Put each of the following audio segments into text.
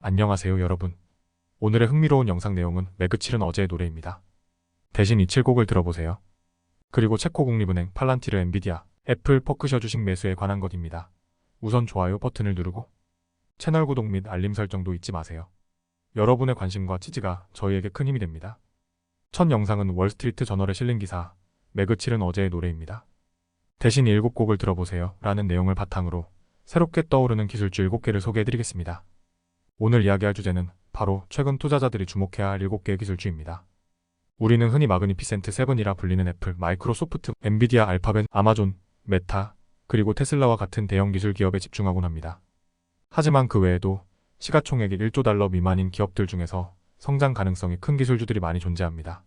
안녕하세요 여러분. 오늘의 흥미로운 영상 내용은 매그칠은 어제의 노래입니다. 대신 이 7곡을 들어보세요. 그리고 체코 국립은행, 팔란티르, 엔비디아, 애플, 퍼크셔 주식 매수에 관한 것입니다. 우선 좋아요 버튼을 누르고 채널 구독 및 알림 설정도 잊지 마세요. 여러분의 관심과 지지가 저희에게 큰 힘이 됩니다. 첫 영상은 월스트리트 저널에 실린 기사 매그칠은 어제의 노래입니다. 대신 7곡을 들어보세요 라는 내용을 바탕으로 새롭게 떠오르는 기술주 7개를 소개해드리겠습니다. 오늘 이야기할 주제는 바로 최근 투자자들이 주목해야 할 7개의 기술주입니다. 우리는 흔히 마그니피센트 7이라 불리는 애플, 마이크로소프트, 엔비디아, 알파벳, 아마존, 메타, 그리고 테슬라와 같은 대형 기술 기업에 집중하곤 합니다. 하지만 그 외에도 시가총액이 1조 달러 미만인 기업들 중에서 성장 가능성이 큰 기술주들이 많이 존재합니다.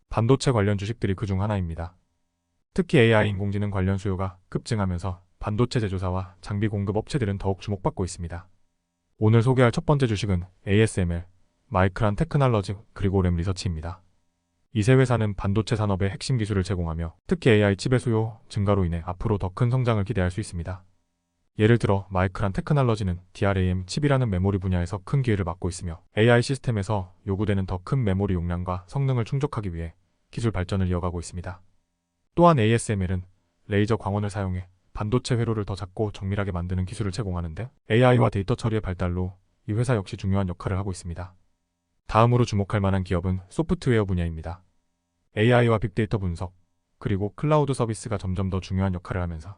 반도체 관련 주식들이 그중 하나입니다. 특히 AI 인공지능 관련 수요가 급증하면서 반도체 제조사와 장비 공급 업체들은 더욱 주목받고 있습니다. 오늘 소개할 첫 번째 주식은 ASML, 마이크란 테크놀로지 그리고 램 리서치입니다. 이 세 회사는 반도체 산업의 핵심 기술을 제공하며 특히 AI 칩의 수요 증가로 인해 앞으로 더 큰 성장을 기대할 수 있습니다. 예를 들어 마이크란 테크놀로지는 DRAM 칩이라는 메모리 분야에서 큰 기회를 맞고 있으며 AI 시스템에서 요구되는 더 큰 메모리 용량과 성능을 충족하기 위해 기술 발전을 이어가고 있습니다. 또한 ASML은 레이저 광원을 사용해 반도체 회로를 더 작고 정밀하게 만드는 기술을 제공하는데 AI와 데이터 처리의 발달로 이 회사 역시 중요한 역할을 하고 있습니다. 다음으로 주목할 만한 기업은 소프트웨어 분야입니다. AI와 빅데이터 분석, 그리고 클라우드 서비스가 점점 더 중요한 역할을 하면서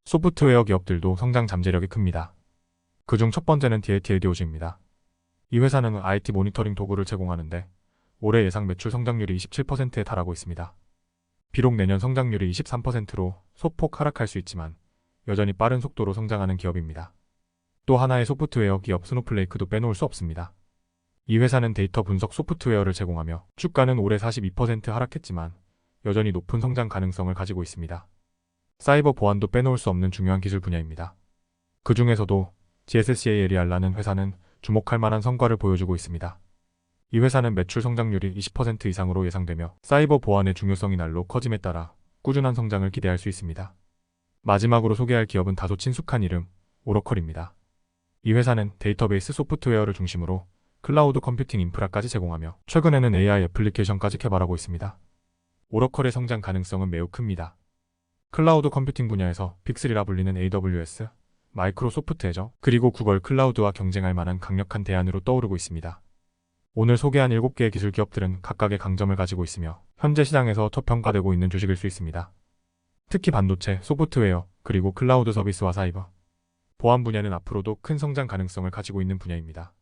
소프트웨어 기업들도 성장 잠재력이 큽니다. 그중 첫 번째는 DAT-ADOG입니다. 이 회사는 IT 모니터링 도구를 제공하는데 올해 예상 매출 성장률이 27%에 달하고 있습니다. 비록 내년 성장률이 23%로 소폭 하락할 수 있지만 여전히 빠른 속도로 성장하는 기업입니다. 또 하나의 소프트웨어 기업 스노플레이크도 빼놓을 수 없습니다. 이 회사는 데이터 분석 소프트웨어를 제공하며 주가는 올해 42% 하락했지만 여전히 높은 성장 가능성을 가지고 있습니다. 사이버 보안도 빼놓을 수 없는 중요한 기술 분야입니다. 그 중에서도 GSCAL이라는 회사는 주목할 만한 성과를 보여주고 있습니다. 이 회사는 매출 성장률이 20% 이상으로 예상되며 사이버 보안의 중요성이 날로 커짐에 따라 꾸준한 성장을 기대할 수 있습니다. 마지막으로 소개할 기업은 다소 친숙한 이름, 오러컬입니다. 이 회사는 데이터베이스 소프트웨어를 중심으로 클라우드 컴퓨팅 인프라까지 제공하며 최근에는 AI 애플리케이션까지 개발하고 있습니다. 오러컬의 성장 가능성은 매우 큽니다. 클라우드 컴퓨팅 분야에서 빅3라 불리는 AWS, 마이크로소프트 애저, 그리고 구글 클라우드와 경쟁할 만한 강력한 대안으로 떠오르고 있습니다. 오늘 소개한 7개의 기술 기업들은 각각의 강점을 가지고 있으며 현재 시장에서 저평가되고 있는 주식일 수 있습니다. 특히 반도체, 소프트웨어, 그리고 클라우드 서비스와 사이버, 보안 분야는 앞으로도 큰 성장 가능성을 가지고 있는 분야입니다.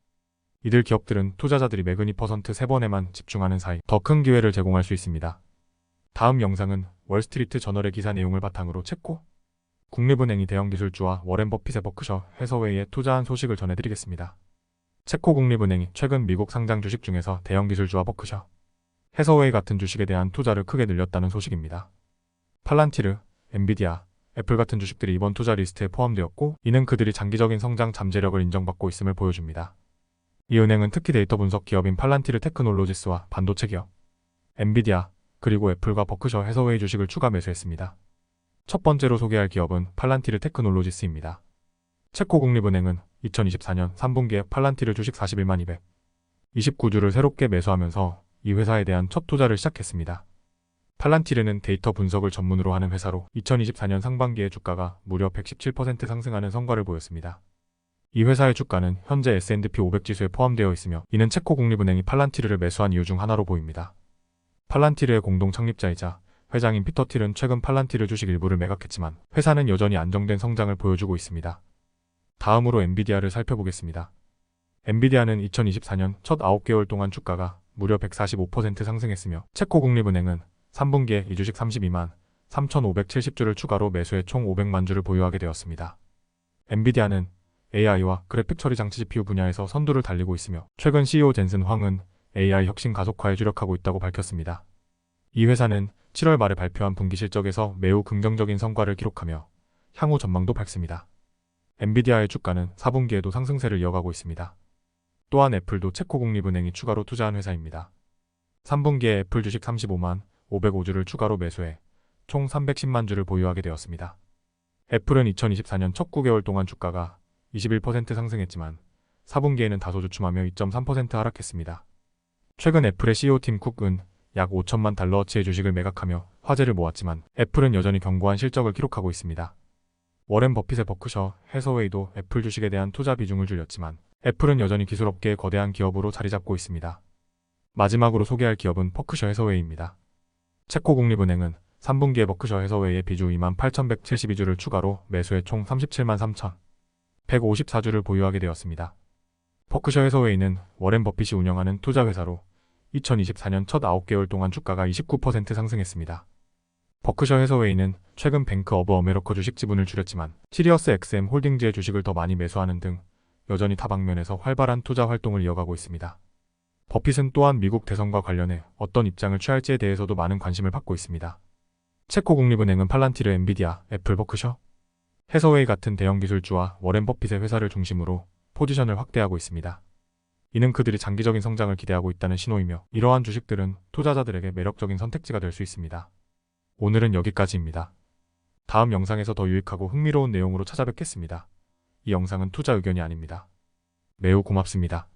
이들 기업들은 투자자들이 매그니퍼센트 3번에만 집중하는 사이 더 큰 기회를 제공할 수 있습니다. 다음 영상은 월스트리트 저널의 기사 내용을 바탕으로 체코 국립은행이 대형 기술주와 워렌 버핏의 버크셔 해서웨이에 투자한 소식을 전해드리겠습니다. 체코 국립은행이 최근 미국 상장 주식 중에서 대형 기술주와 버크셔, 해서웨이 같은 주식에 대한 투자를 크게 늘렸다는 소식입니다. 팔란티르, 엔비디아, 애플 같은 주식들이 이번 투자 리스트에 포함되었고 이는 그들이 장기적인 성장 잠재력을 인정받고 있음을 보여줍니다. 이 은행은 특히 데이터 분석 기업인 팔란티르 테크놀로지스와 반도체 기업, 엔비디아, 그리고 애플과 버크셔 해서웨이 주식을 추가 매수했습니다. 첫 번째로 소개할 기업은 팔란티르 테크놀로지스입니다. 체코 국립은행은 2024년 3분기에 팔란티르 주식 41만 229주를 새롭게 매수하면서 이 회사에 대한 첫 투자를 시작했습니다. 팔란티르는 데이터 분석을 전문으로 하는 회사로 2024년 상반기에 주가가 무려 117% 상승하는 성과를 보였습니다. 이 회사의 주가는 현재 S&P 500 지수에 포함되어 있으며 이는 체코 국립은행이 팔란티르를 매수한 이유 중 하나로 보입니다. 팔란티르의 공동 창립자이자 회장인 피터 틸은 최근 팔란티르 주식 일부를 매각했지만 회사는 여전히 안정된 성장을 보여주고 있습니다. 다음으로 엔비디아를 살펴보겠습니다. 엔비디아는 2024년 첫 9개월 동안 주가가 무려 145% 상승했으며 체코 국립은행은 3분기에 이 주식 32만 3,570주를 추가로 매수해 총 500만 주를 보유하게 되었습니다. 엔비디아는 AI와 그래픽 처리 장치 GPU 분야에서 선두를 달리고 있으며 최근 CEO 젠슨 황은 AI 혁신 가속화에 주력하고 있다고 밝혔습니다. 이 회사는 7월 말에 발표한 분기 실적에서 매우 긍정적인 성과를 기록하며 향후 전망도 밝습니다. 엔비디아의 주가는 4분기에도 상승세를 이어가고 있습니다. 또한 애플도 체코 국립은행이 추가로 투자한 회사입니다. 3분기에 애플 주식 35만 505주를 추가로 매수해 총 310만 주를 보유하게 되었습니다. 애플은 2024년 첫 9개월 동안 주가가 21% 상승했지만 4분기에는 다소 주춤하며 2.3% 하락했습니다. 최근 애플의 CEO 팀 쿡은 약 5천만 달러어치의 주식을 매각하며 화제를 모았지만 애플은 여전히 견고한 실적을 기록하고 있습니다. 워렌 버핏의 버크셔 해서웨이도 애플 주식에 대한 투자 비중을 줄였지만 애플은 여전히 기술업계의 거대한 기업으로 자리 잡고 있습니다. 마지막으로 소개할 기업은 버크셔 해서웨이입니다. 체코 국립은행은 3분기에 버크셔 해서웨이의 비주 28,172주를 추가로 매수해 총 37만 3,154주를 보유하게 되었습니다. 버크셔 해서웨이는 워렌 버핏이 운영하는 투자회사로 2024년 첫 9개월 동안 주가가 29% 상승했습니다. 버크셔 해서웨이는 최근 뱅크 오브 어메리카 주식 지분을 줄였지만 시리어스 XM 홀딩즈의 주식을 더 많이 매수하는 등 여전히 타방면에서 활발한 투자 활동을 이어가고 있습니다. 버핏은 또한 미국 대선과 관련해 어떤 입장을 취할지에 대해서도 많은 관심을 받고 있습니다. 체코 국립은행은 팔란티르, 엔비디아, 애플, 버크셔 해서웨이 같은 대형 기술주와 워렌 버핏의 회사를 중심으로 포지션을 확대하고 있습니다. 이는 그들이 장기적인 성장을 기대하고 있다는 신호이며 이러한 주식들은 투자자들에게 매력적인 선택지가 될 수 있습니다. 오늘은 여기까지입니다. 다음 영상에서 더 유익하고 흥미로운 내용으로 찾아뵙겠습니다. 이 영상은 투자 의견이 아닙니다. 매우 고맙습니다.